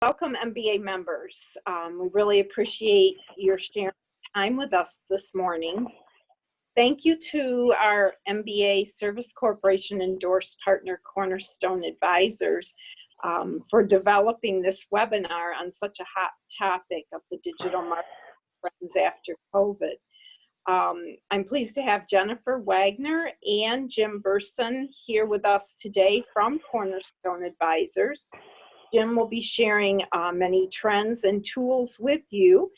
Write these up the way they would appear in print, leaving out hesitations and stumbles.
Welcome, MBA members. We really appreciate your sharing time with us this morning. Thank you to our MBA Service Corporation endorsed partner, Cornerstone Advisors, for developing this webinar on such a hot topic of the digital market trends after COVID. I'm pleased to have Jennifer Wagner and Jim Burson here with us today from Cornerstone Advisors. Jim will be sharing many trends and tools with you,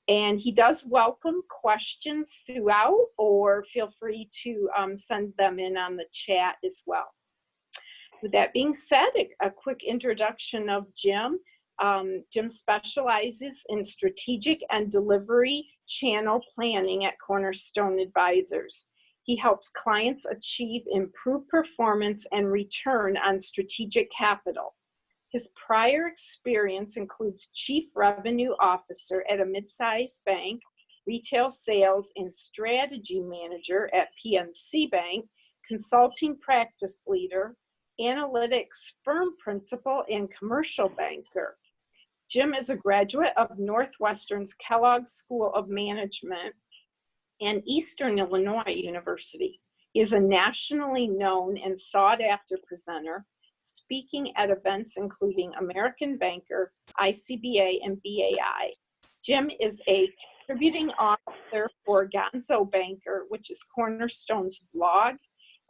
and he does welcome questions throughout, or feel free to send them in on the chat as well. With that being said, a quick introduction of Jim. Jim specializes in strategic and delivery channel planning at Cornerstone Advisors. He helps clients achieve improved performance and return on strategic capital. His prior experience includes Chief Revenue Officer at a mid-sized bank, Retail Sales and Strategy Manager at PNC Bank, Consulting Practice Leader, Analytics Firm Principal, and Commercial Banker. Jim is a graduate of Northwestern's Kellogg School of Management and Eastern Illinois University. He is a nationally known and sought-after presenter, speaking at events including American Banker, ICBA, and BAI. Jim is a contributing author for Gonzo Banker, which is Cornerstone's blog,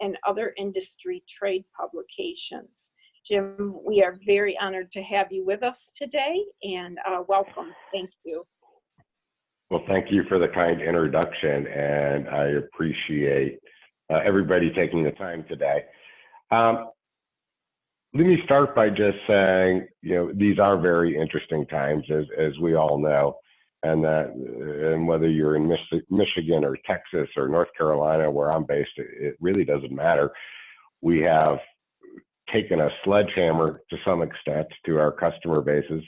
and other industry trade publications. Jim, we are very honored to have you with us today, and welcome. Thank you. Well, thank you for the kind introduction, and I appreciate everybody taking the time today. Let me start by just saying, these are very interesting times, as we all know, and whether you're in Michigan or Texas or North Carolina, where I'm based, it really doesn't matter. We have taken a sledgehammer to some extent to our customer bases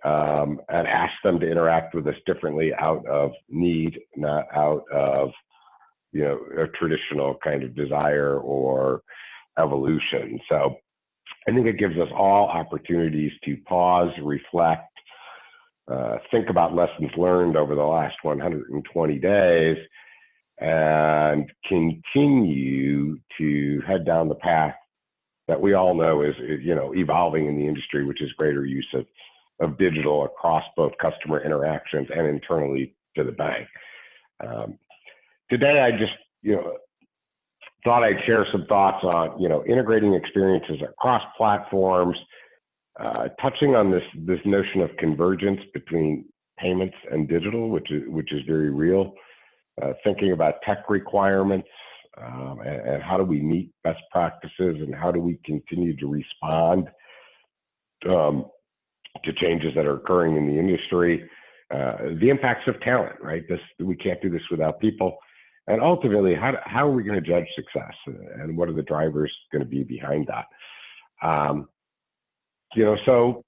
and asked them to interact with us differently out of need, not out of a traditional kind of desire or evolution. So I think it gives us all opportunities to pause, reflect, think about lessons learned over the last 120 days, and continue to head down the path that we all know is evolving in the industry, which is greater use of digital across both customer interactions and internally to the bank. Today, I just thought I'd share some thoughts on integrating experiences across platforms, touching on this notion of convergence between payments and digital, which is very real. Thinking about tech requirements and how do we meet best practices, and how do we continue to respond to changes that are occurring in the industry. The impacts of talent, right? We can't do this without people. And ultimately, how are we going to judge success, and what are the drivers going to be behind that? So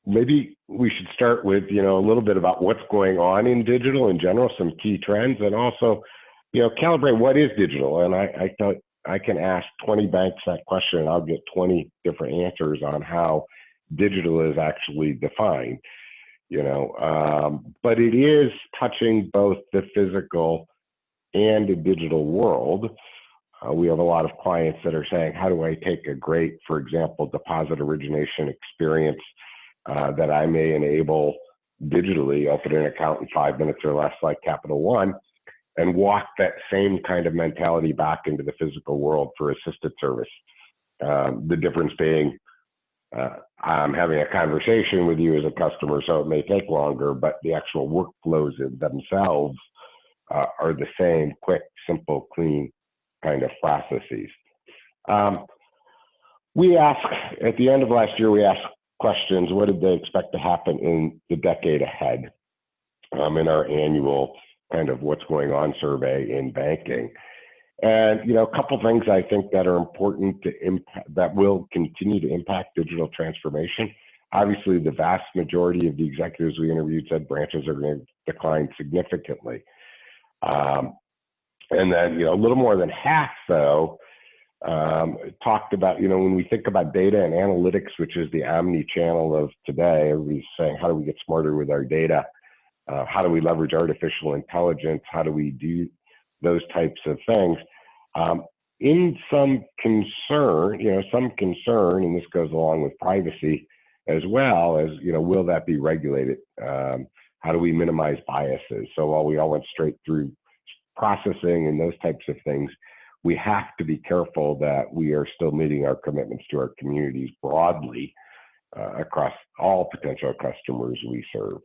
maybe we should start with, a little bit about what's going on in digital in general, some key trends, and also, calibrate what is digital. And I thought I can ask 20 banks that question, and I'll get 20 different answers on how digital is actually defined, but it is touching both the physical and a digital world. We have a lot of clients that are saying, how do I take a great, for example, deposit origination experience that I may enable digitally, open an account in 5 minutes or less like Capital One, and walk that same kind of mentality back into the physical world for assisted service. The difference being, I'm having a conversation with you as a customer, so it may take longer, but the actual workflows themselves are the same: quick, simple, clean kind of processes. We asked, at the end of last year, we asked questions, what did they expect to happen in the decade ahead, in our annual kind of what's going on survey in banking. And, a couple things I think that are important to impact, that will continue to impact digital transformation. Obviously, the vast majority of the executives we interviewed said branches are going to decline significantly. And then, a little more than half, though, talked about, when we think about data and analytics, which is the omni-channel of today, everybody's saying, how do we get smarter with our data? How do we leverage artificial intelligence? How do we do those types of things? In some concern, and this goes along with privacy as well as, will that be regulated? How do we minimize biases? So while we all went straight through processing and those types of things, we have to be careful that we are still meeting our commitments to our communities broadly across all potential customers we serve.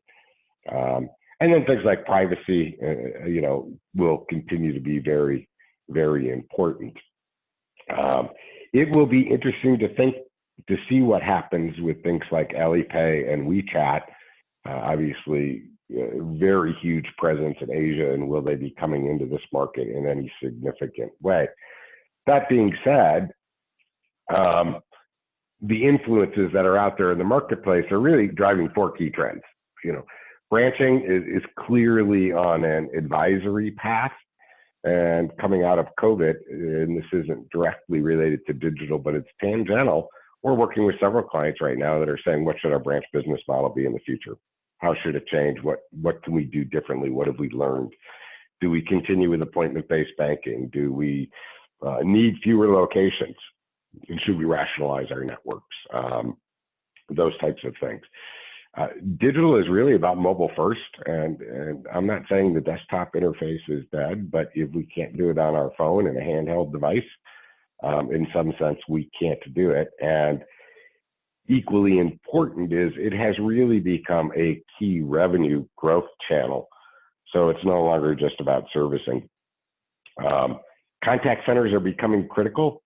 And then things like privacy, will continue to be very, very important. It will be interesting to see what happens with things like Alipay and WeChat. Obviously, very huge presence in Asia, and will they be coming into this market in any significant way? That being said, the influences that are out there in the marketplace are really driving 4 key trends. Branching is clearly on an advisory path, and coming out of COVID, and this isn't directly related to digital, but it's tangential. We're working with several clients right now that are saying, what should our branch business model be in the future? How should it change? What can we do differently? What have we learned? Do we continue with appointment-based banking? Do we need fewer locations? And should we rationalize our networks? Those types of things. Digital is really about mobile first, and I'm not saying the desktop interface is dead, but if we can't do it on our phone and a handheld device, in some sense, we can't do it. And equally important is it has really become a key revenue growth channel. So it's no longer just about servicing. Contact centers are becoming critical,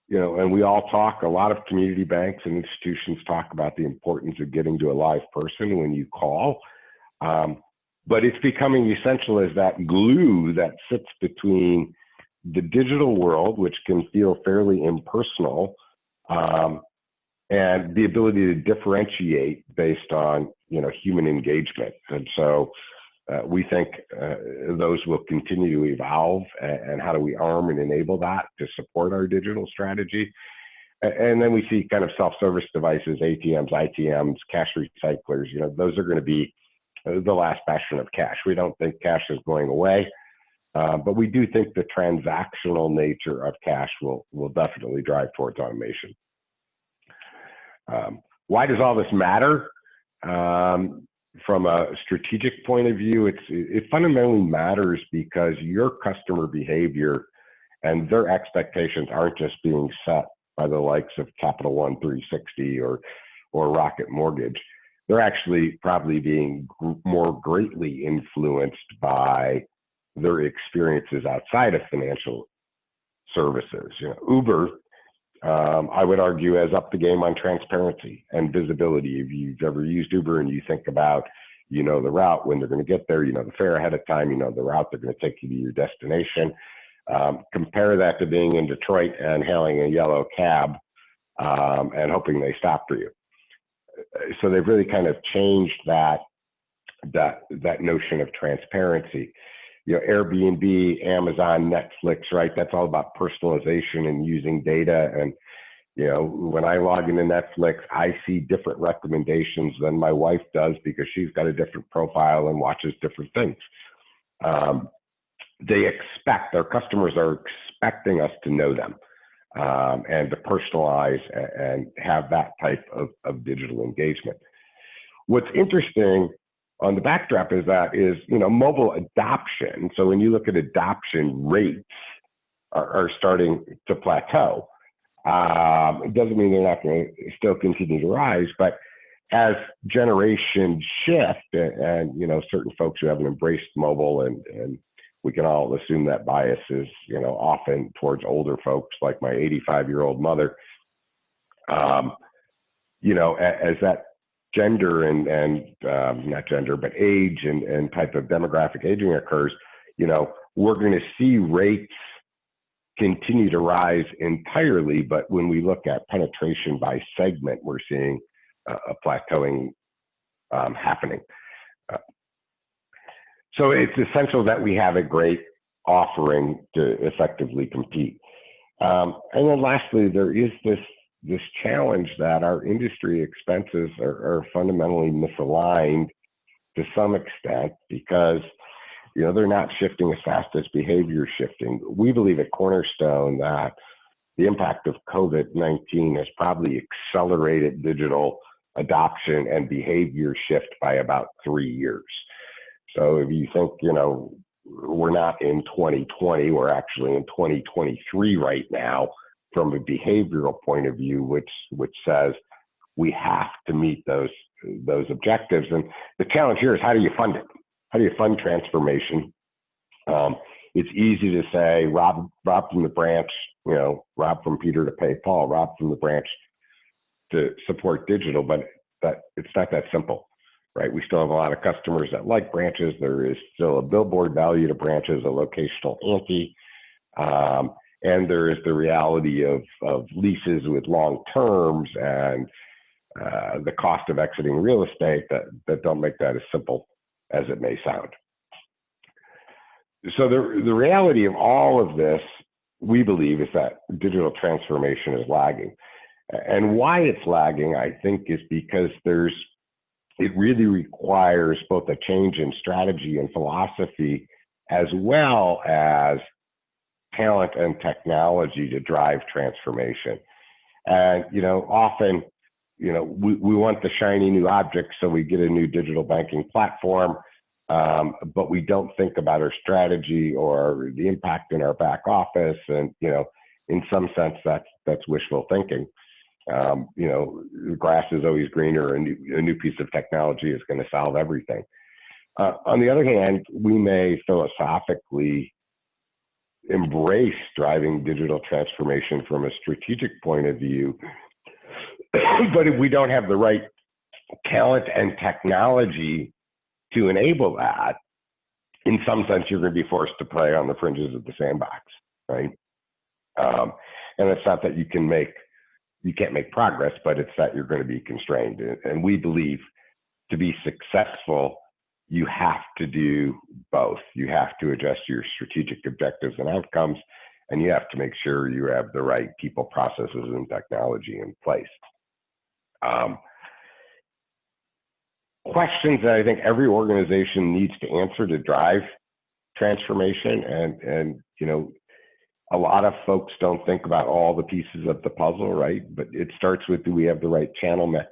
and we all talk, a lot of community banks and institutions talk about the importance of getting to a live person when you call. But it's becoming essential as that glue that sits between the digital world, which can feel fairly impersonal, and the ability to differentiate based on, human engagement. And so we think those will continue to evolve, and how do we arm and enable that to support our digital strategy? And then we see kind of self-service devices, ATMs, ITMs, cash recyclers, those are going to be the last bastion of cash. We don't think cash is going away, but we do think the transactional nature of cash will definitely drive towards automation. Why does all this matter? From a strategic point of view, it fundamentally matters because your customer behavior and their expectations aren't just being set by the likes of Capital One 360 or Rocket Mortgage. They're actually probably being more greatly influenced by their experiences outside of financial services. Uber, I would argue, has upped the game on transparency and visibility. If you've ever used Uber and you think about, the route, when they're going to get there, the fare ahead of time, the route they're going to take you to your destination. Compare that to being in Detroit and hailing a yellow cab and hoping they stop for you. So they've really kind of changed that notion of transparency. Airbnb, Amazon, Netflix, right? That's all about personalization and using data. And, when I log into Netflix, I see different recommendations than my wife does because she's got a different profile and watches different things. Our customers are expecting us to know them and to personalize and have that type of digital engagement. What's interesting on the backdrop is mobile adoption. So when you look at adoption rates are starting to plateau. It doesn't mean they're not going to still continue to rise, but as generations shift and certain folks who haven't embraced mobile, and we can all assume that bias is, often towards older folks like my 85-year-old mother, as that gender and not gender, but age and type of demographic aging occurs, we're going to see rates continue to rise entirely. But when we look at penetration by segment, we're seeing a plateauing happening. So it's essential that we have a great offering to effectively compete. And then lastly, there is this challenge that our industry expenses are fundamentally misaligned to some extent because they're not shifting as fast as behavior is shifting. We believe at Cornerstone that the impact of COVID-19 has probably accelerated digital adoption and behavior shift by about 3 years. So if you think, we're not in 2020, we're actually in 2023 right now from a behavioral point of view, which says we have to meet those objectives. And the challenge here is, how do you fund it? How do you fund transformation? It's easy to say, rob from the branch, rob from Peter to pay Paul, rob from the branch to support digital, but it's not that simple, right? We still have a lot of customers that like branches. There is still a billboard value to branches, a locational ante, and there is the reality of leases with long terms and the cost of exiting real estate that don't make that as simple as it may sound. So the reality of all of this, we believe, is that digital transformation is lagging. And why it's lagging, I think, is because it really requires both a change in strategy and philosophy, as well as talent and technology to drive transformation. And, often, we want the shiny new object, so we get a new digital banking platform, but we don't think about our strategy or the impact in our back office. And, in some sense, that's wishful thinking. The grass is always greener. A new piece of technology is going to solve everything. On the other hand, we may philosophically embrace driving digital transformation from a strategic point of view, but if we don't have the right talent and technology to enable that, in some sense, you're going to be forced to play on the fringes of the sandbox, right? And it's not that you can't make progress, but it's that you're going to be constrained. And we believe to be successful, you have to do both. You have to adjust your strategic objectives and outcomes, and you have to make sure you have the right people, processes, and technology in place. Questions that I think every organization needs to answer to drive transformation, and a lot of folks don't think about all the pieces of the puzzle, right? But it starts with, do we have the right channel mix?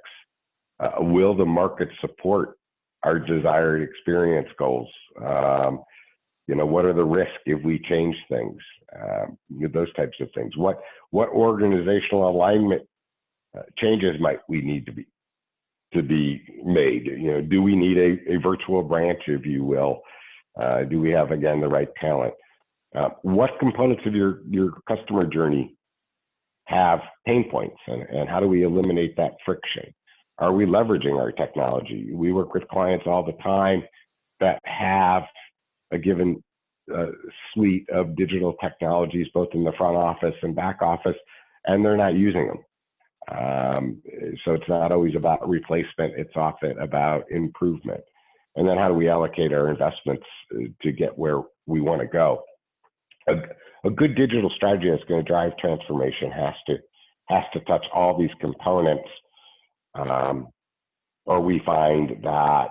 Will the market support our desired experience goals? What are the risks if we change things? Those types of things. What organizational alignment changes might we need to be made? Do we need a virtual branch, if you will? Do we have, again, the right talent? What components of your customer journey have pain points, and how do we eliminate that friction? Are we leveraging our technology? We work with clients all the time that have a given suite of digital technologies, both in the front office and back office, and they're not using them. So it's not always about replacement, it's often about improvement. And then how do we allocate our investments to get where we want to go? A good digital strategy that's going to drive transformation has to touch all these components, or we find that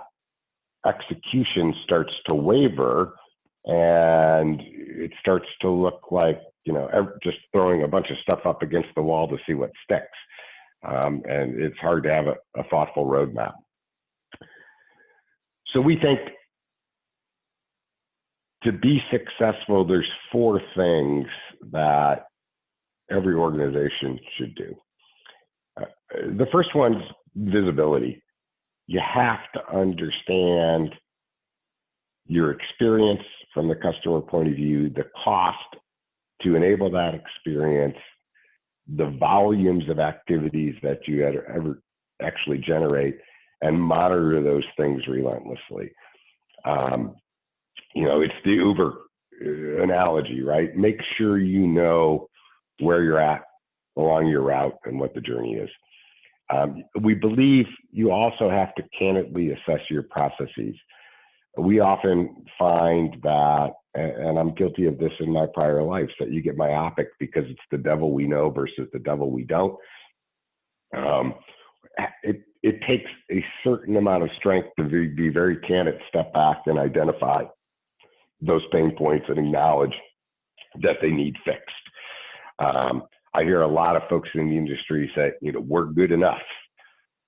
execution starts to waver, and it starts to look like just throwing a bunch of stuff up against the wall to see what sticks, and it's hard to have a thoughtful roadmap. So we think, to be successful, there's 4 things that every organization should do. The first one's visibility. You have to understand your experience from the customer point of view, the cost to enable that experience, the volumes of activities that you ever actually generate, and monitor those things relentlessly. It's the Uber analogy, right? Make sure you know where you're at along your route and what the journey is. We believe you also have to candidly assess your processes. We often find that and I'm guilty of this in my prior lives, that you get myopic because it's the devil we know versus the devil we don't. It takes a certain amount of strength to be very candid, step back and identify those pain points and acknowledge that they need fixed. I hear a lot of folks in the industry say, we're good enough.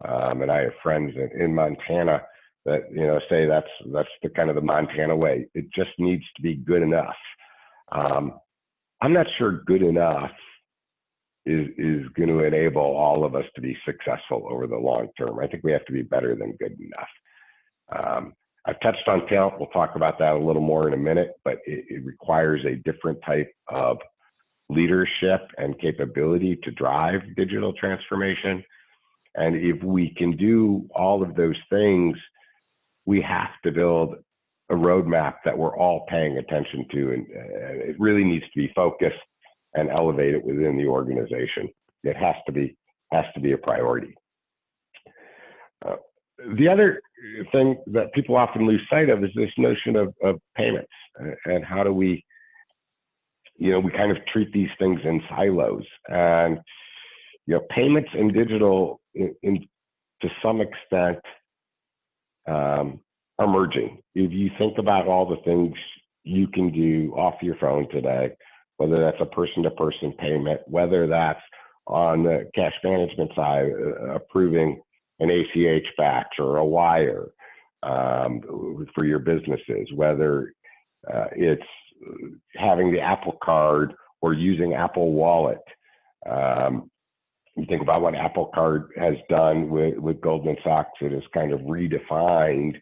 And I have friends in Montana that, say that's the kind of the Montana way. It just needs to be good enough. I'm not sure good enough is going to enable all of us to be successful over the long term. I think we have to be better than good enough. I've touched on talent. We'll talk about that a little more in a minute, but it requires a different type of leadership and capability to drive digital transformation. And if we can do all of those things, we have to build a roadmap that we're all paying attention to. And it really needs to be focused and elevated within the organization. It has to be a priority. The other thing that people often lose sight of is this notion of payments, and how do we kind of treat these things in silos. And payments and digital to some extent are merging. If you think about all the things you can do off your phone today, whether that's a person-to-person payment, whether that's on the cash management side, approving an ACH batch or a wire for your businesses, whether it's having the Apple Card or using Apple Wallet. You think about what Apple Card has done with Goldman Sachs. It has kind of redefined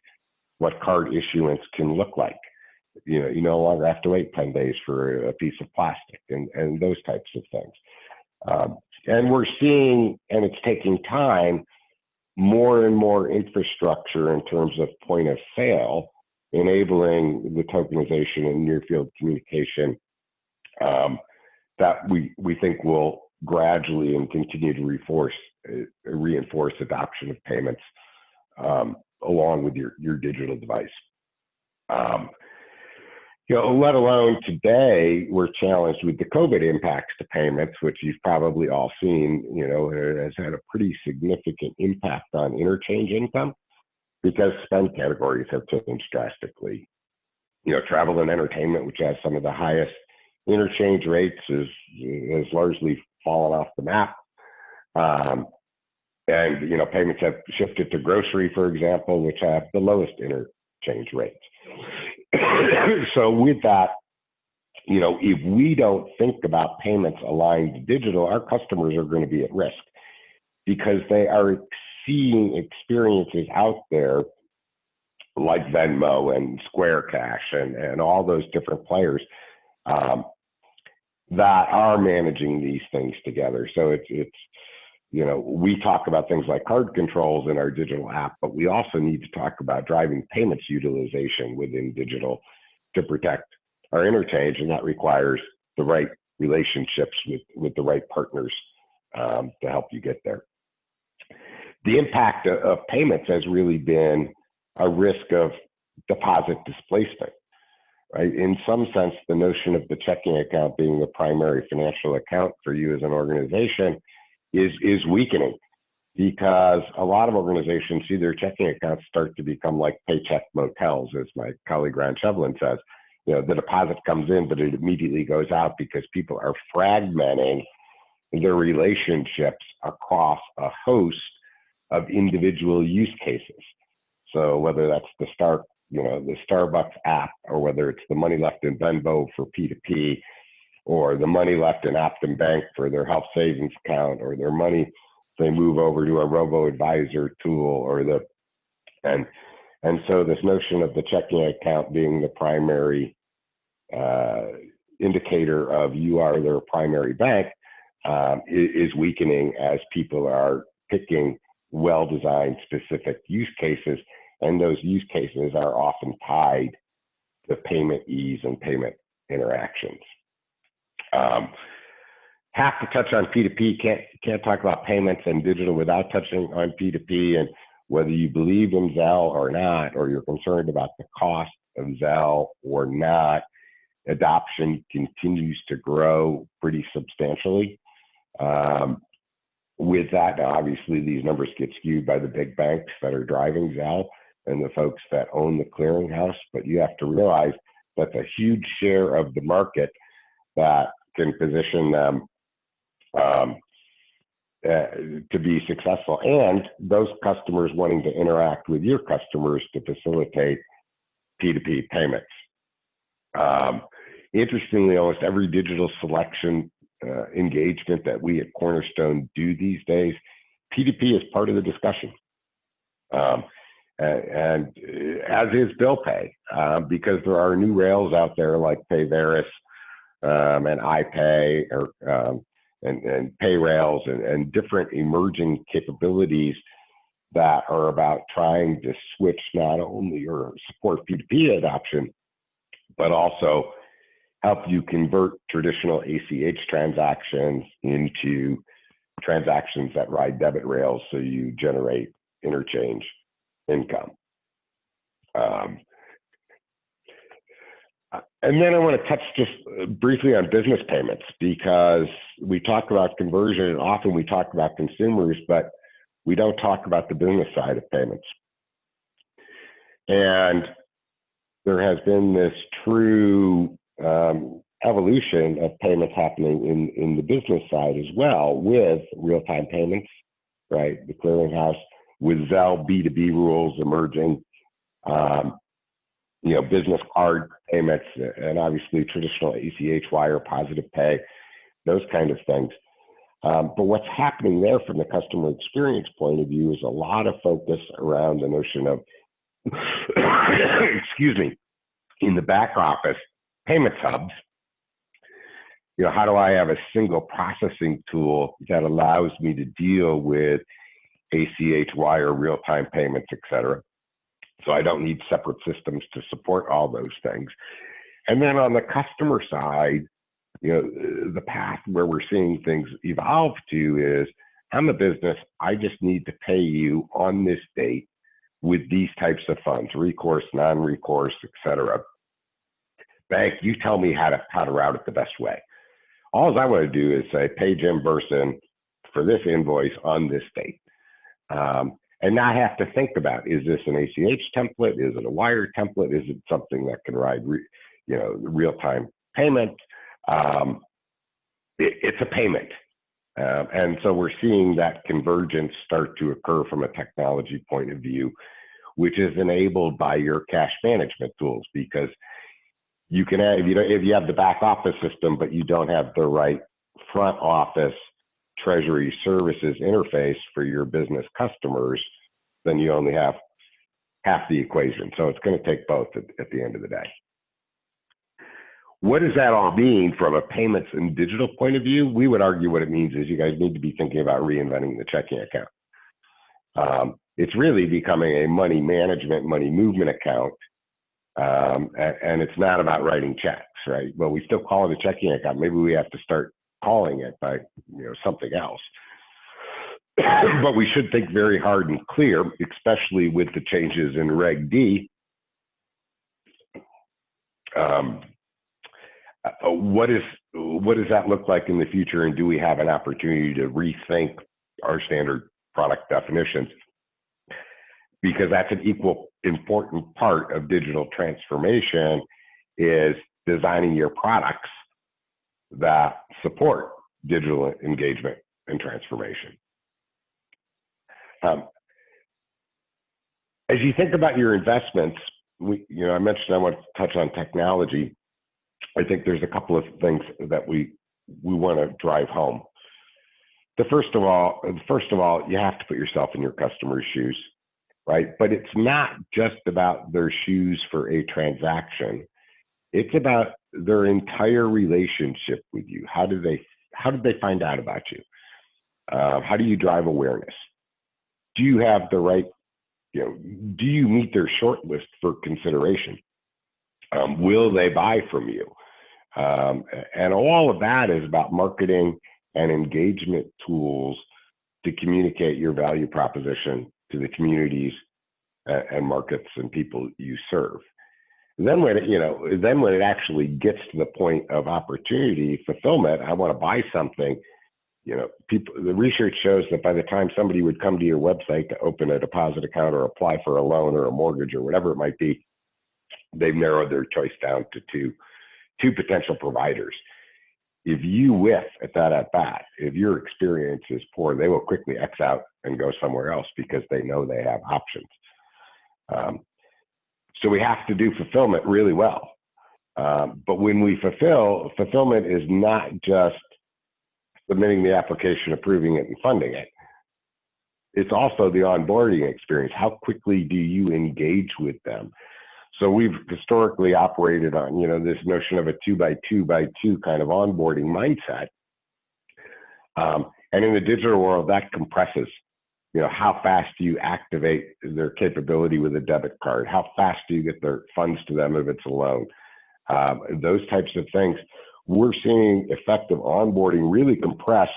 what card issuance can look like. You no longer have to wait 10 days for a piece of plastic and those types of things. And we're seeing, and it's taking time, more and more infrastructure in terms of point of sale, enabling the tokenization and near field communication that we think will gradually and continue to reinforce adoption of payments along with your digital device. Let alone today, we're challenged with the COVID impacts to payments, which you've probably all seen, has had a pretty significant impact on interchange income because spend categories have changed drastically. Travel and entertainment, which has some of the highest interchange rates, has largely fallen off the map. And, payments have shifted to grocery, for example, which have the lowest interchange rates. So with that, if we don't think about payments aligned to digital, our customers are going to be at risk because they are seeing experiences out there like Venmo and Square Cash and all those different players that are managing these things together. So it's we talk about things like card controls in our digital app, but we also need to talk about driving payments utilization within digital to protect our interchange, and that requires the right relationships with the right partners to help you get there. The impact of payments has really been a risk of deposit displacement, right? In some sense, the notion of the checking account being the primary financial account for you as an organization is weakening, because a lot of organizations see their checking accounts start to become like paycheck motels, as my colleague Ron Shevlin says. The deposit comes in, but it immediately goes out because people are fragmenting their relationships across a host of individual use cases. So whether that's the Starbucks app, or whether it's the money left in Venmo for P2P, or the money left in Optum Bank for their health savings account, or their money they move over to a robo-advisor tool, and so this notion of the checking account being the primary indicator of you are their primary bank is weakening as people are picking well-designed specific use cases, and those use cases are often tied to payment ease and payment interactions. Have to touch on P2P. Can't talk about payments and digital without touching on P2P, and whether you believe in Zelle or not, or you're concerned about the cost of Zelle or not, adoption continues to grow pretty substantially. With that, now obviously these numbers get skewed by the big banks that are driving Zelle and the folks that own the clearinghouse, but you have to realize that's a huge share of the market that can position them to be successful, and those customers wanting to interact with your customers to facilitate P2P payments. Interestingly, almost every digital selection engagement that we at Cornerstone do these days, P2P is part of the discussion. And as is bill pay, because there are new rails out there like Payveris and iPay and Payrails and different emerging capabilities that are about trying to switch not only or support P2P adoption, but also help you convert traditional ACH transactions into transactions that ride debit rails so you generate interchange income. And then I want to touch just briefly on business payments, because we talk about conversion and often we talk about consumers, but we don't talk about the business side of payments. And there has been this true evolution of payments happening in the business side as well, with real-time payments, right? The clearinghouse, with Zelle B2B rules emerging, business card payments, and obviously traditional ACH wire, positive pay, those kind of things. But what's happening there from the customer experience point of view is a lot of focus around the notion of, excuse me, in the back office, payments hubs. How do I have a single processing tool that allows me to deal with ACH wire, real-time payments, et cetera? So I don't need separate systems to support all those things. And then on the customer side, the path where we're seeing things evolve to is, I'm a business, I just need to pay you on this date with these types of funds, recourse, non-recourse, et cetera. Bank, you tell me how to route it the best way. All I want to do is say, pay Jim Burson for this invoice on this date. And not have to think about, is this an ACH template? Is it a wire template? Is it something that can ride, real-time payment? It's a payment. And so we're seeing that convergence start to occur from a technology point of view, which is enabled by your cash management tools, because you can have, if you have the back office system, but you don't have the right front office treasury services interface for your business customers, then you only have half the equation. So it's going to take both at the end of the day. What does that all mean from a payments and digital point of view? We would argue what it means is you guys need to be thinking about reinventing the checking account. It's really becoming a money management, money movement account. And it's not about writing checks, right? Well, we still call it a checking account. Maybe we have to start calling it by something else. But we should think very hard and clear, especially with the changes in Reg D. What does that look like in the future, and do we have an opportunity to rethink our standard product definitions? Because that's an equal important part of digital transformation, is designing your products that support digital engagement and transformation. As you think about your investments, I mentioned I want to touch on technology. I think there's a couple of things that we want to drive home. First of all, you have to put yourself in your customer's shoes, right? But it's not just about their shoes for a transaction. It's about their entire relationship with you. How did they find out about you? How do you drive awareness? Do you have the right, do you meet their short list for consideration? Will they buy from you? And all of that is about marketing and engagement tools to communicate your value proposition to the communities and markets and people you serve. Then when it actually gets to the point of opportunity fulfillment, I want to buy something. The research shows that by the time somebody would come to your website to open a deposit account or apply for a loan or a mortgage or whatever it might be, they've narrowed their choice down to two potential providers. If you whiff at that at bat, if your experience is poor, they will quickly X out and go somewhere else because they know they have options. So we have to do fulfillment really well. But when we fulfillment is not just submitting the application, approving it, and funding it. It's also the onboarding experience. How quickly do you engage with them? So we've historically operated on, this notion of a 2x2x2 kind of onboarding mindset. And in the digital world, that compresses, how fast do you activate their capability with a debit card? How fast do you get their funds to them if it's a loan? Those types of things. We're seeing effective onboarding really compress.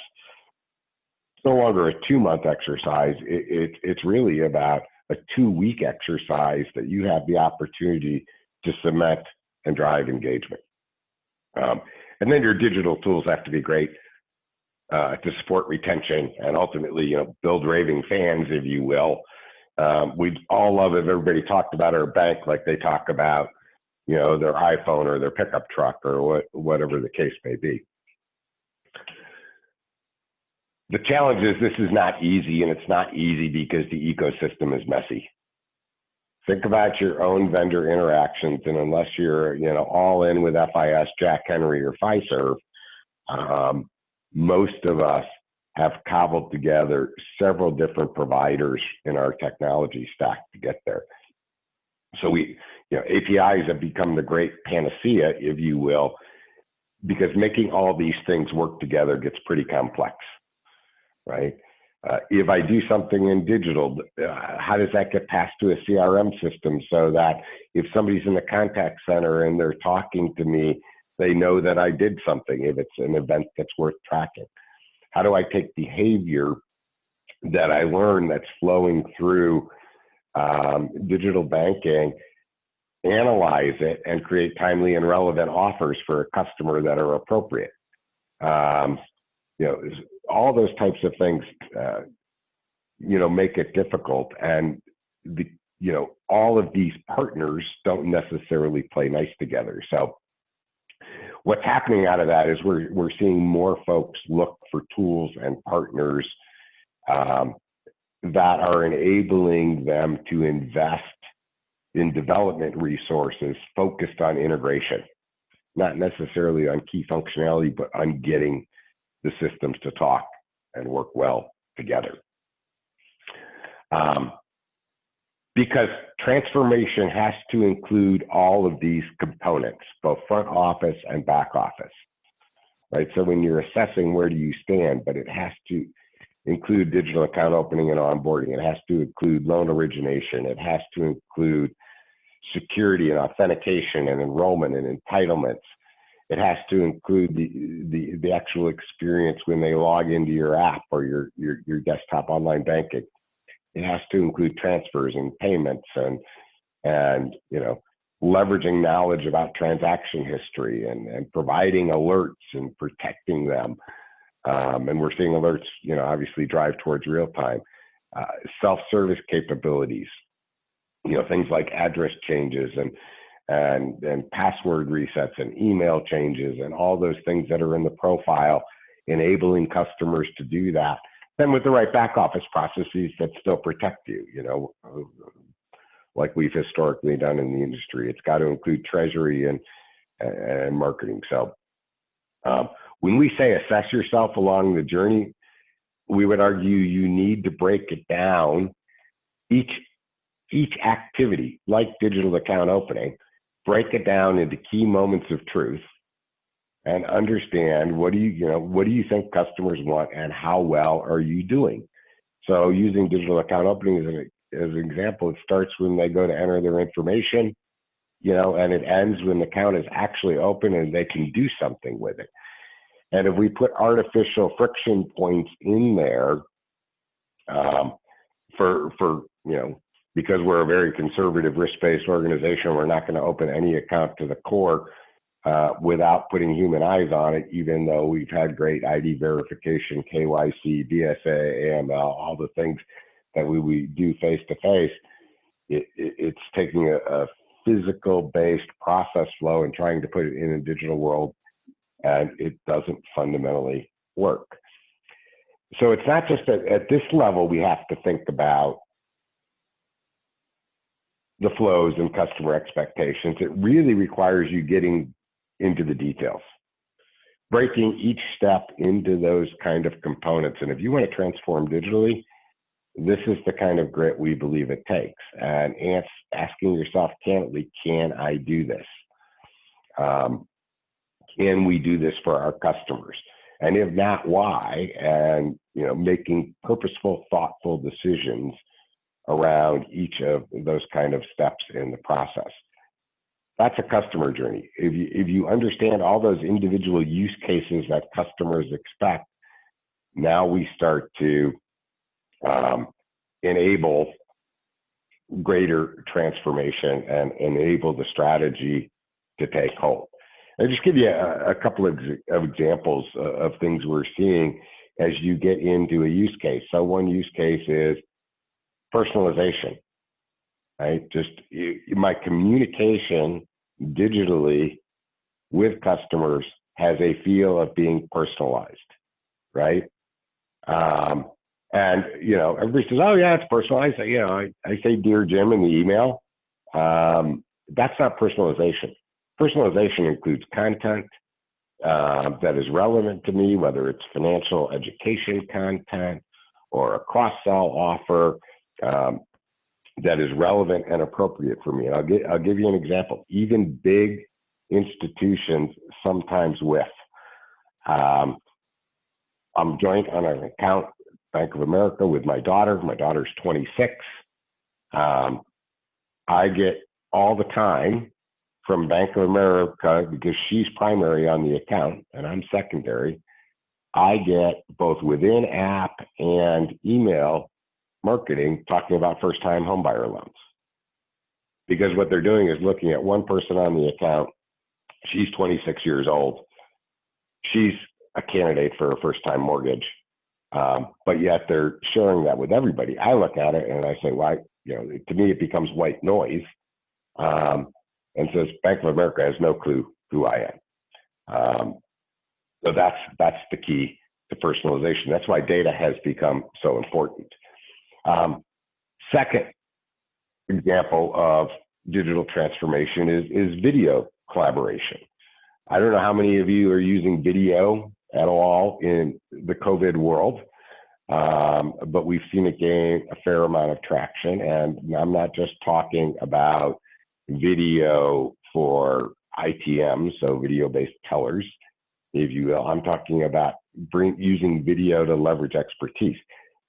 It's no longer a 2-month exercise. It's really about a 2-week exercise that you have the opportunity to cement and drive engagement. And then your digital tools have to be great to support retention and ultimately, build raving fans, if you will. We'd all love if everybody talked about our bank like they talk about their iPhone or their pickup truck or whatever the case may be. The challenge is this is not easy, and it's not easy because the ecosystem is messy. Think about your own vendor interactions, and unless you're all in with FIS, Jack Henry, or Fiserv, most of us have cobbled together several different providers in our technology stack to get there. So APIs have become the great panacea, if you will, because making all these things work together gets pretty complex, right? If I do something in digital, how does that get passed to a CRM system so that if somebody's in the contact center and they're talking to me, they know that I did something if it's an event that's worth tracking? How do I take behavior that I learn that's flowing through digital banking, analyze it, and create timely and relevant offers for a customer that are appropriate? All those types of things, make it difficult. And all of these partners don't necessarily play nice together. So what's happening out of that is we're seeing more folks look for tools and partners that are enabling them to invest in development resources focused on integration, not necessarily on key functionality, but on getting the systems to talk and work well together. Because transformation has to include all of these components, both front office and back office, right? So when you're assessing where do you stand, but it has to include digital account opening and onboarding. It has to include loan origination. It has to include security and authentication and enrollment and entitlements. It has to include the actual experience when they log into your app or your desktop online banking. It has to include transfers and payments and leveraging knowledge about transaction history and providing alerts and protecting them. And we're seeing alerts, obviously drive towards real time. Self-service capabilities, things like address changes and password resets and email changes and all those things that are in the profile, enabling customers to do that. Then with the right back office processes that still protect you, like we've historically done in the industry. It's got to include treasury and marketing. So when we say assess yourself along the journey, we would argue you need to break it down. Each activity, like digital account opening, break it down into key moments of truth and understand what do you think customers want and how well are you doing. So using digital account opening as an example, it starts when they go to enter their information, and it ends when the account is actually open and they can do something with it. And if we put artificial friction points in there for because we're a very conservative risk-based organization, we're not going to open any account to the core without putting human eyes on it, even though we've had great ID verification, KYC, BSA, AML, all the things that we do face-to-face. It's taking a physical-based process flow and trying to put it in a digital world, and it doesn't fundamentally work. So it's not just that at this level we have to think about the flows and customer expectations. It really requires you getting into the details, breaking each step into those kind of components. And if you want to transform digitally, this is the kind of grit we believe it takes. And asking yourself candidly, can I do this? Can we do this for our customers? And if not, why? And making purposeful, thoughtful decisions around each of those kind of steps in the process. That's a customer journey. If you understand all those individual use cases that customers expect, now we start to enable greater transformation and enable the strategy to take hold. I'll just give you a couple of examples of things we're seeing as you get into a use case. So one use case is personalization, right? Just my communication digitally with customers has a feel of being personalized, right? And everybody says, "Oh yeah, it's personalized." I say "Dear Jim" in the email. That's not personalization. Personalization includes content that is relevant to me, whether it's financial education content or a cross-sell offer that is relevant and appropriate for me. And I'll give you an example. Even big institutions sometimes whiff. I'm joint on an account, Bank of America, with my daughter. My daughter's 26. I get all the time from Bank of America, because she's primary on the account and I'm secondary. I get both within app and email marketing talking about first-time homebuyer loans, because what they're doing is looking at one person on the account. She's 26 years old. She's a candidate for a first-time mortgage, but yet they're sharing that with everybody. I look at it and I say, why? To me, it becomes white noise, and says Bank of America has no clue who I am. So that's the key to personalization. That's why data has become so important. Second example of digital transformation is video collaboration. I don't know how many of you are using video at all in the COVID world, but we've seen it gain a fair amount of traction. And I'm not just talking about video for ITM, so video-based tellers, if you will. I'm talking about using video to leverage expertise.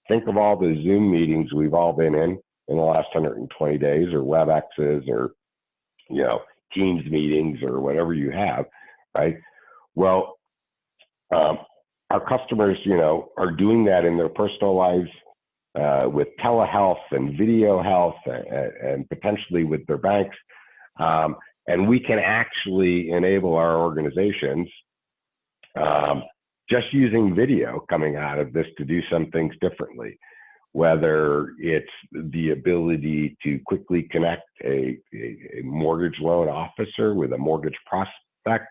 Think of all the Zoom meetings we've all been in the last 120 days, or WebExes, or Teams meetings, or whatever you have, right? Well, our customers, are doing that in their personal lives with telehealth and video health, and potentially with their banks. And we can actually enable our organizations just using video coming out of this to do some things differently, whether it's the ability to quickly connect a mortgage loan officer with a mortgage prospect,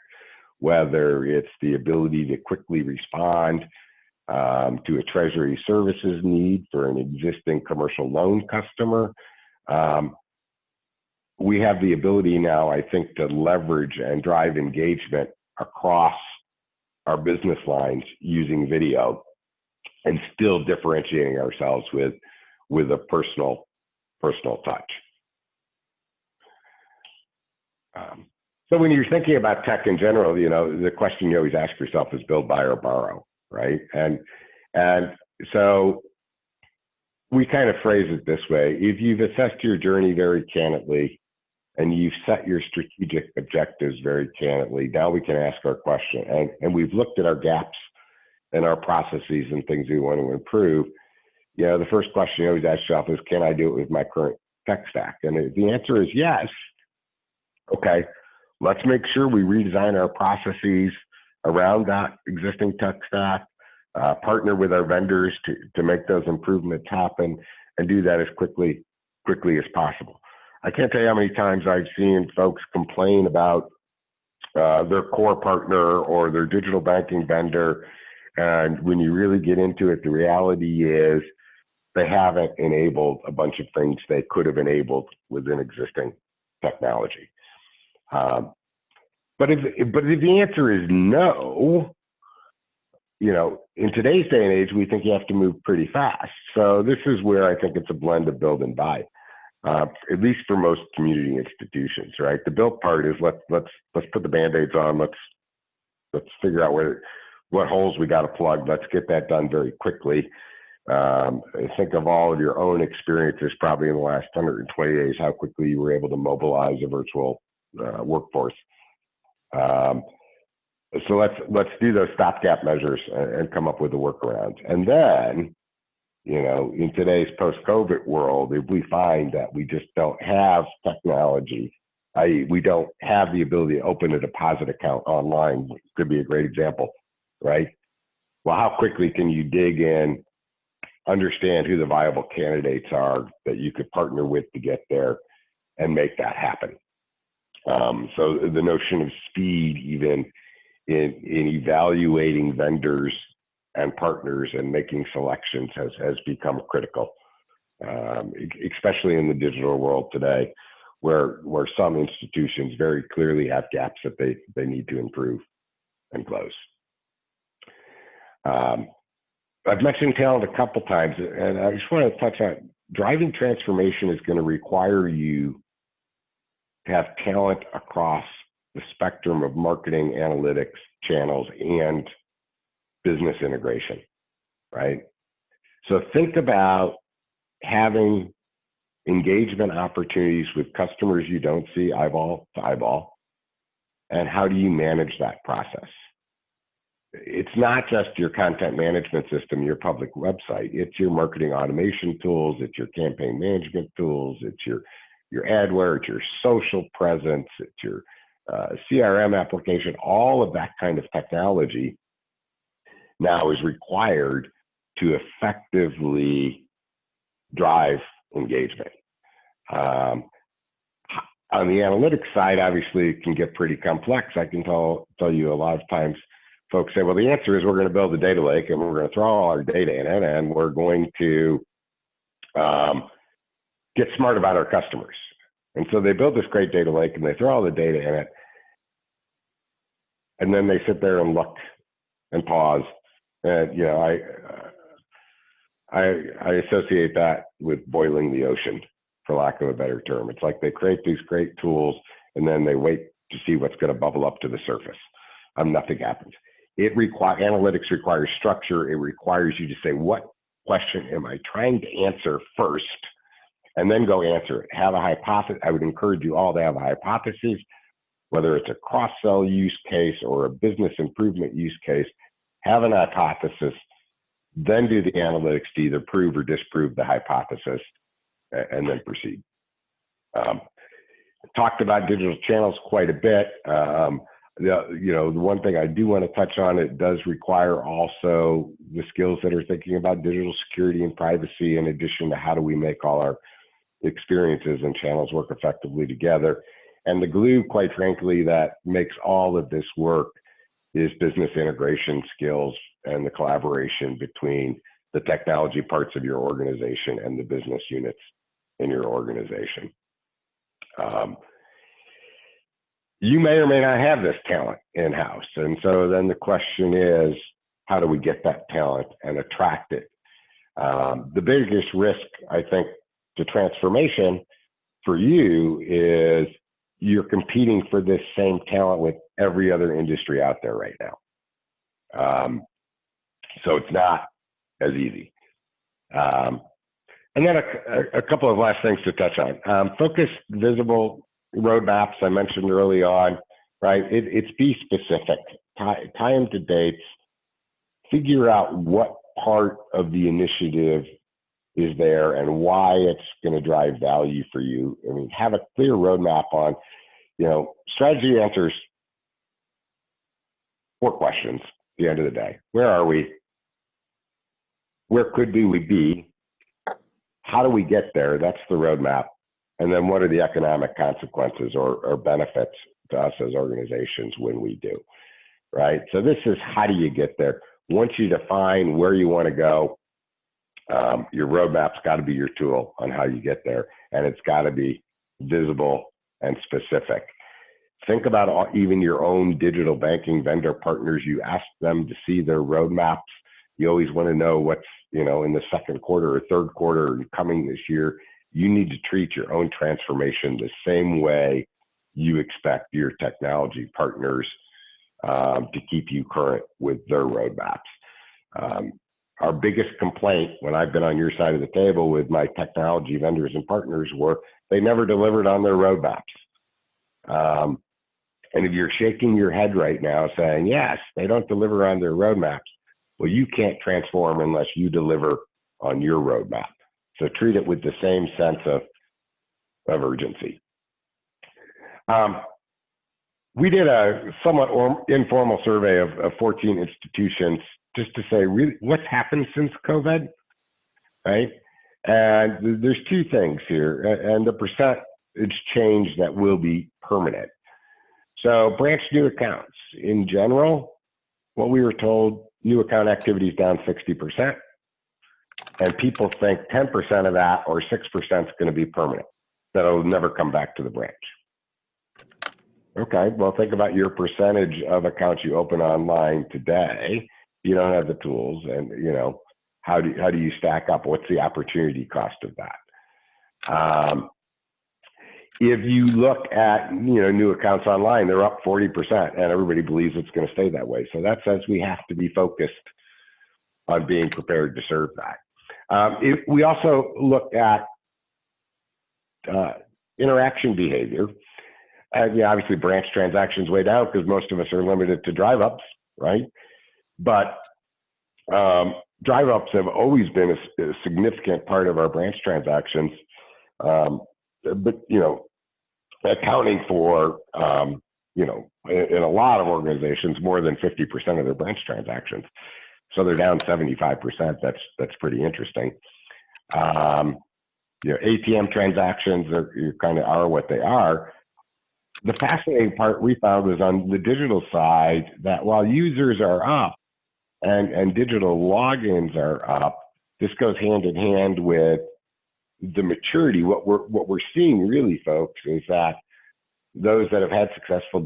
whether it's the ability to quickly respond to a treasury services need for an existing commercial loan customer. We have the ability now, I think, to leverage and drive engagement across our business lines using video, and still differentiating ourselves with a personal touch. So when you're thinking about tech in general, the question you always ask yourself is build, buy, or borrow, right? And so we kind of phrase it this way: if you've assessed your journey very candidly, and you've set your strategic objectives very candidly, now we can ask our question. And we've looked at our gaps and our processes and things we want to improve. The first question you always ask yourself is, can I do it with my current tech stack? And if the answer is yes, okay, let's make sure we redesign our processes around that existing tech stack, partner with our vendors to make those improvements happen, and do that as quickly as possible. I can't tell you how many times I've seen folks complain about their core partner or their digital banking vendor, and when you really get into it, the reality is they haven't enabled a bunch of things they could have enabled within existing technology. But if the answer is no, you know, in today's day and age, we think you have to move pretty fast. So this is where I think it's a blend of build and buy, at least for most community institutions, right? The build part is let's put the Band-Aids on. Let's figure out what holes we got to plug. Let's get that done very quickly. Think of all of your own experiences probably in the last 120 days, how quickly you were able to mobilize a virtual workforce. So let's do those stopgap measures and come up with a workaround. And then, you know, in today's post-COVID world, if we find that we just don't have technology, i.e., we don't have the ability to open a deposit account online, could be a great example, right? Well, how quickly can you dig in, understand who the viable candidates are that you could partner with to get there and make that happen? So the notion of speed, even in evaluating vendors and partners and making selections, has become critical, especially in the digital world today, where some institutions very clearly have gaps that they need to improve and close. I've mentioned talent a couple times, and I just want to touch on driving transformation is going to require you to have talent across the spectrum of marketing, analytics, channels, and business integration, right? So think about having engagement opportunities with customers you don't see eyeball to eyeball, and how do you manage that process? It's not just your content management system, your public website. It's your marketing automation tools. It's your campaign management tools. It's your adware. It's your social presence. It's your CRM application. All of that kind of technology now is required to effectively drive engagement. On the analytics side, obviously, it can get pretty complex. I can tell you a lot of times folks say, well, the answer is we're going to build a data lake and we're going to throw all our data in it and we're going to get smart about our customers. And so they build this great data lake and they throw all the data in it. And then they sit there and look and pause. And, you know, I associate that with boiling the ocean, for lack of a better term. It's like they create these great tools and then they wait to see what's going to bubble up to the surface. Nothing happens. Analytics requires structure. It requires you to say, what question am I trying to answer first? And then go answer it. Have a hypothesis. I would encourage you all to have a hypothesis, whether it's a cross-sell use case or a business improvement use case. Have an hypothesis, then do the analytics to either prove or disprove the hypothesis, and then proceed. Talked about digital channels quite a bit. The one thing I do want to touch on, it does require also the skills that are thinking about digital security and privacy, in addition to how do we make all our experiences and channels work effectively together. And the glue, quite frankly, that makes all of this work is business integration skills and the collaboration between the technology parts of your organization and the business units in your organization. You may or may not have this talent in-house. And so then the question is, how do we get that talent and attract it? The biggest risk, I think, to transformation for you is you're competing for this same talent with every other industry out there right now. So it's not as easy. And then a couple of last things to touch on. Focused, visible roadmaps I mentioned early on, right? It's be specific, tie them to dates, figure out what part of the initiative is there and why it's going to drive value for you. I mean, have a clear roadmap on, strategy answers 4 questions at the end of the day. Where are we? Where could we be? How do we get there? That's the roadmap. And then what are the economic consequences or benefits to us as organizations when we do, right? So this is how do you get there? Once you define where you want to go, your roadmap's got to be your tool on how you get there. And it's got to be visible and specific. Think about even your own digital banking vendor partners. You ask them to see their roadmaps. You always want to know what's, in the second quarter or third quarter coming this year. You need to treat your own transformation the same way you expect your technology partners to keep you current with their roadmaps. Our biggest complaint when I've been on your side of the table with my technology vendors and partners were they never delivered on their roadmaps. And if you're shaking your head right now saying, yes, they don't deliver on their roadmaps, well, you can't transform unless you deliver on your roadmap. So treat it with the same sense of urgency. We did a somewhat informal survey of 14 institutions just to say, really, what's happened since COVID, right? And there's 2 things here, and the percentage change that will be permanent. So branch new accounts, in general, what we were told, new account activity is down 60%. And people think 10% of that or 6% is going to be permanent, that it'll never come back to the branch. Okay, well, think about your percentage of accounts you open online today. You don't have the tools, and how do you stack up? What's the opportunity cost of that? If you look at new accounts online, they're up 40%, and everybody believes it's going to stay that way. So that says we have to be focused on being prepared to serve that. We also looked at interaction behavior. Obviously branch transactions way down because most of us are limited to drive-ups, right? But drive-ups have always been a significant part of our branch transactions. But accounting for in a lot of organizations more than 50% of their branch transactions. So they're down 75%. That's pretty interesting. ATM transactions are what they are. The fascinating part we found was on the digital side that while users are up and digital logins are up, this goes hand in hand with the maturity. What we're seeing really, folks, is that those that have had successful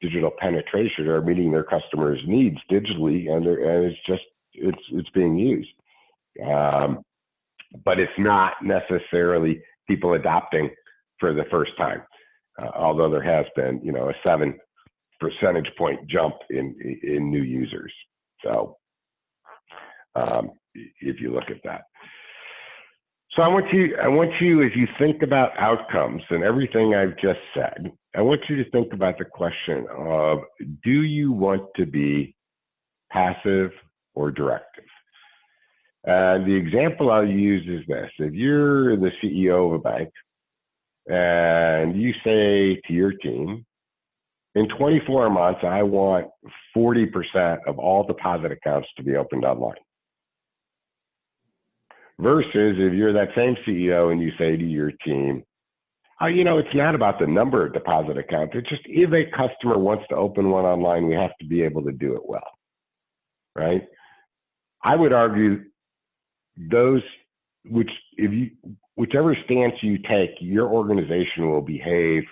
digital penetration are meeting their customers' needs digitally, and it's being used. But it's not necessarily people adopting for the first time, although there has been a 7 percentage point jump in new users. So if you look at that. So I want you, as you think about outcomes and everything I've just said, I want you to think about the question of, do you want to be passive or directive? And the example I'll use is this. If you're the CEO of a bank and you say to your team, in 24 months, I want 40% of all deposit accounts to be opened online. Versus if you're that same CEO and you say to your team, it's not about the number of deposit accounts. It's just if a customer wants to open one online, we have to be able to do it well, right? I would argue whichever stance you take, your organization will behave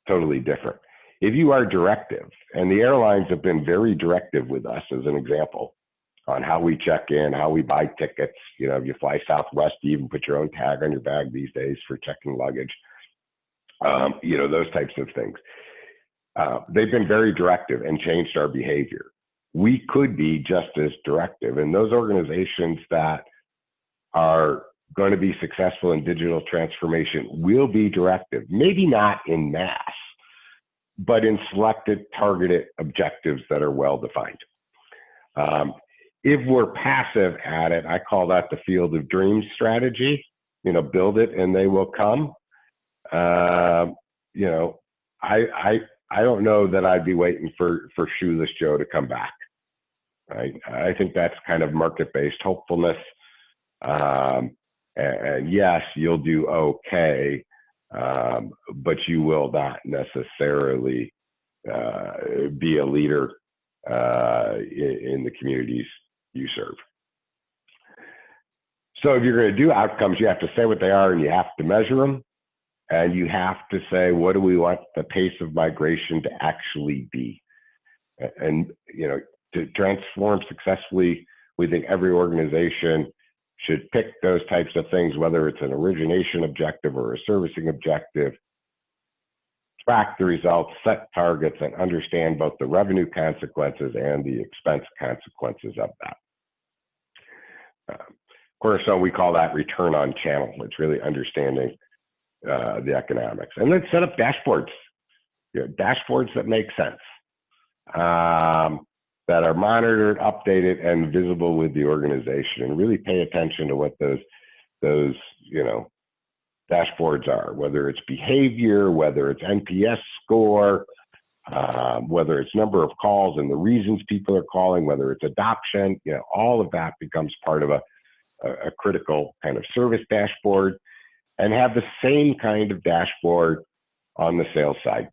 totally different. If you are directive, and the airlines have been very directive with us as an example, on how we check in, how we buy tickets. If you fly Southwest, you even put your own tag on your bag these days for checking luggage. Those types of things. They've been very directive and changed our behavior. We could be just as directive, and those organizations that are going to be successful in digital transformation will be directive, maybe not in mass, but in selected, targeted objectives that are well defined. If we're passive at it, I call that the field of dreams strategy. Build it and they will come. You know, I don't know that I'd be waiting for Shoeless Joe to come back. Right? I think that's kind of market-based hopefulness. And yes, you'll do okay, but you will not necessarily be a leader in the communities you serve. So if you're going to do outcomes, you have to say what they are and you have to measure them. And you have to say, what do we want the pace of migration to actually be? And, to transform successfully, we think every organization should pick those types of things, whether it's an origination objective or a servicing objective, track the results, set targets, and understand both the revenue consequences and the expense consequences of that. Cornerstone, we call that return on channel. It's really understanding the economics. And then set up dashboards, dashboards that make sense, that are monitored, updated, and visible with the organization, and really pay attention to what those dashboards are, whether it's behavior, whether it's NPS score, whether it's number of calls and the reasons people are calling, whether it's adoption, all of that becomes part of a critical kind of service dashboard, and have the same kind of dashboard on the sales side.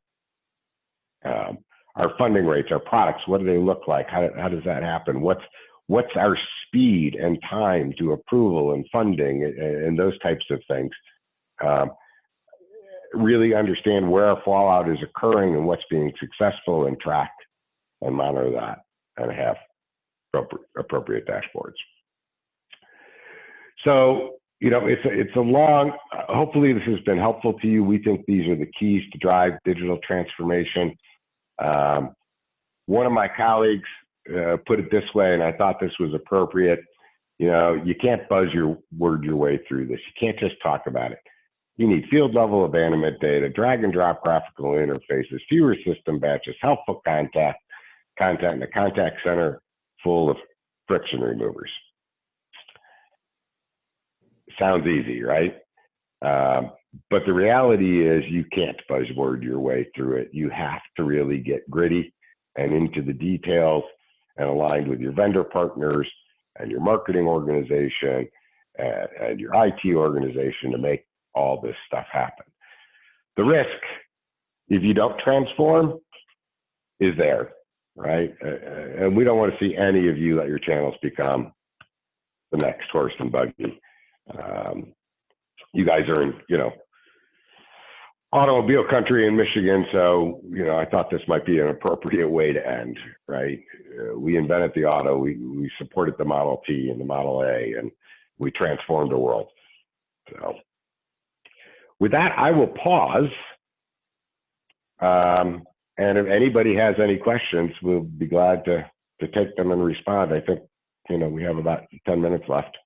Our funding rates, our products, what do they look like? How does that happen? What's our speed and time to approval and funding and those types of things? Really understand where our fallout is occurring and what's being successful, and track and monitor that and have appropriate dashboards. So, it's a long, hopefully this has been helpful to you. We think these are the keys to drive digital transformation. One of my colleagues put it this way, and I thought this was appropriate. You can't buzz your way through this. You can't just talk about it. You need field level abandonment data, drag and drop graphical interfaces, fewer system batches, helpful content, and a contact center full of friction removers. Sounds easy, right? But the reality is you can't buzzword your way through it. You have to really get gritty and into the details and aligned with your vendor partners and your marketing organization and your IT organization to make all this stuff happen. The risk, if you don't transform, is there, right? And we don't want to see any of you let your channels become the next horse and buggy. You guys are in, automobile country in Michigan, so, I thought this might be an appropriate way to end, right? We invented the auto, we supported the Model T and the Model A, and we transformed the world. So with that, I will pause. And if anybody has any questions, we'll be glad to take them and respond. I think, we have about 10 minutes left.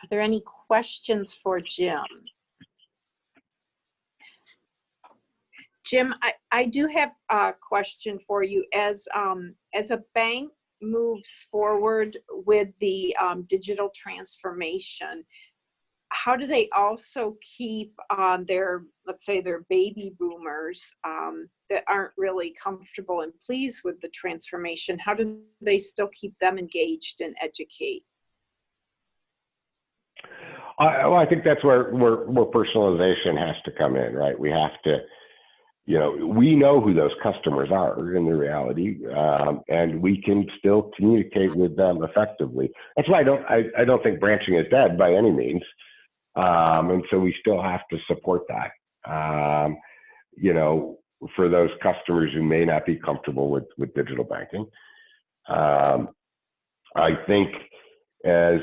Are there any questions for Jim? Jim, I do have a question for you. As a bank moves forward with the digital transformation, how do they also keep let's say their baby boomers that aren't really comfortable and pleased with the transformation? How do they still keep them engaged and educate? Well, I think that's where personalization has to come in, right? We have to, we know who those customers are in the reality, and we can still communicate with them effectively. That's why I don't think branching is dead by any means, and so we still have to support that. For those customers who may not be comfortable with digital banking, I think as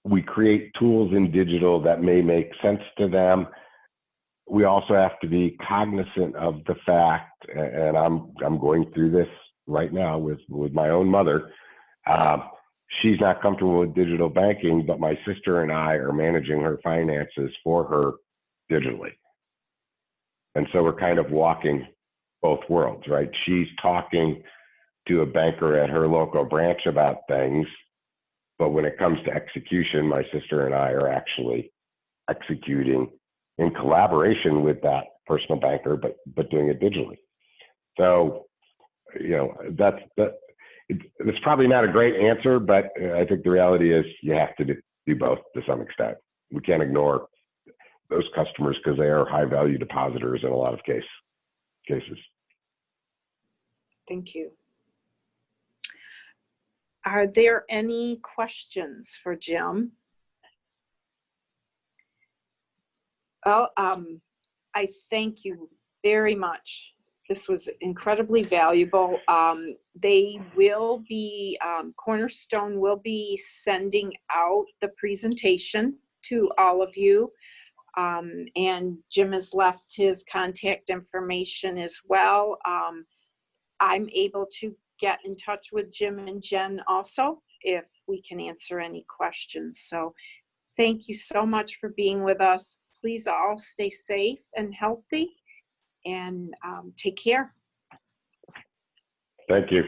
we create tools in digital that may make sense to them, we also have to be cognizant of the fact, and I'm going through this right now with my own mother. She's not comfortable with digital banking, but my sister and I are managing her finances for her digitally. And so we're kind of walking both worlds, right? She's talking to a banker at her local branch about things, but when it comes to execution, my sister and I are actually executing in collaboration with that personal banker, but doing it digitally. So, it's probably not a great answer, but I think the reality is you have to do both to some extent. We can't ignore those customers because they are high value depositors in a lot of cases. Thank you. Are there any questions for Jim? Well, I thank you very much. This was incredibly valuable. They will be, Cornerstone will be sending out the presentation to all of you. And Jim has left his contact information as well. I'm able to get in touch with Jim and Jen also if we can answer any questions. So thank you so much for being with us. Please all stay safe and healthy, and take care. Thank you.